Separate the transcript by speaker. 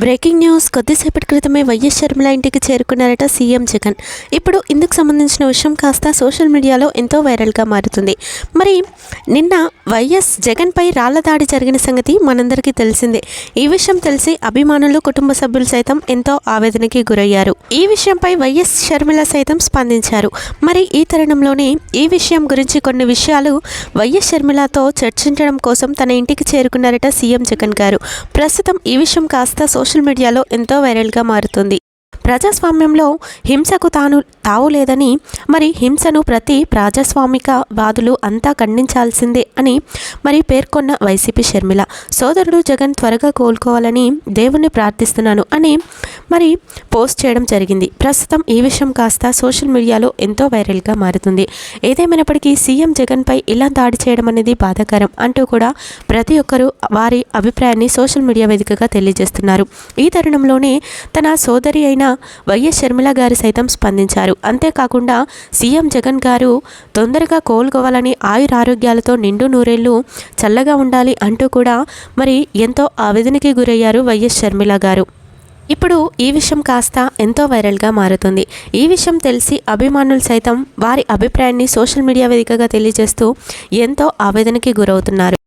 Speaker 1: Breaking news కొద్దిసేపటి క్రితమే YS Sharmila ఇంటికి చేరుకున్నారట సీఎం జగన్. ఇప్పుడు ఇందుకు సంబంధించిన విషయం కాస్త సోషల్ మీడియాలో ఎంతో వైరల్గా మారుతుంది. మరి నిన్న వైఎస్ జగన్పై రాళ్ల దాడి జరిగిన సంగతి మనందరికీ తెలిసిందే. ఈ విషయం తెలిసి అభిమానులు, కుటుంబ సభ్యులు సైతం ఎంతో ఆవేదనకి గురయ్యారు. ఈ విషయంపై వైఎస్ షర్మిల సైతం స్పందించారు. మరి ఈ తరుణంలోనే ఈ విషయం గురించి కొన్ని విషయాలు వైఎస్ షర్మిలతో చర్చించడం కోసం తన ఇంటికి చేరుకున్నారట సీఎం జగన్ గారు. ప్రస్తుతం ఈ విషయం కాస్త సోషల్ మీడియాలో ఎంతో వైరల్గా మారుతుంది. ప్రజాస్వామ్యంలో హింసకు తావు లేదని, మరి హింసను ప్రతి ప్రజాస్వామిక వాదులు అంతా ఖండించాల్సిందే అని మరి పేర్కొన్న వైసీపీ షర్మిల, సోదరుడు జగన్ త్వరగా కోలుకోవాలని దేవుణ్ణి ప్రార్థిస్తున్నాను అని మరి పోస్ట్ చేయడం జరిగింది. ప్రస్తుతం ఈ విషయం కాస్త సోషల్ మీడియాలో ఎంతో వైరల్గా మారుతుంది. ఏదేమైనప్పటికీ సీఎం జగన్పై ఇలా దాడి చేయడం అనేది బాధాకరం అంటూ కూడా ప్రతి ఒక్కరూ వారి అభిప్రాయాన్ని సోషల్ మీడియా వేదికగా తెలియజేస్తున్నారు. ఈ తరుణంలోనే తన సోదరి అయిన వైఎస్ షర్మిల గారు సైతం స్పందించారు. అంతేకాకుండా సీఎం జగన్ గారు తొందరగా కోలుకోవాలని, ఆయురారోగ్యాలతో నిండు నూరేళ్లు చల్లగా ఉండాలి అంటూ కూడా మరి ఎంతో ఆవేదనకి గురయ్యారు వైఎస్ షర్మిల గారు. ఇప్పుడు ఈ విషయం కాస్త ఎంతో వైరల్గా మారుతుంది. ఈ విషయం తెలిసి అభిమానులు సైతం వారి అభిప్రాయాన్ని సోషల్ మీడియా వేదికగా తెలియజేస్తూ ఎంతో ఆవేదనకి గురవుతున్నారు.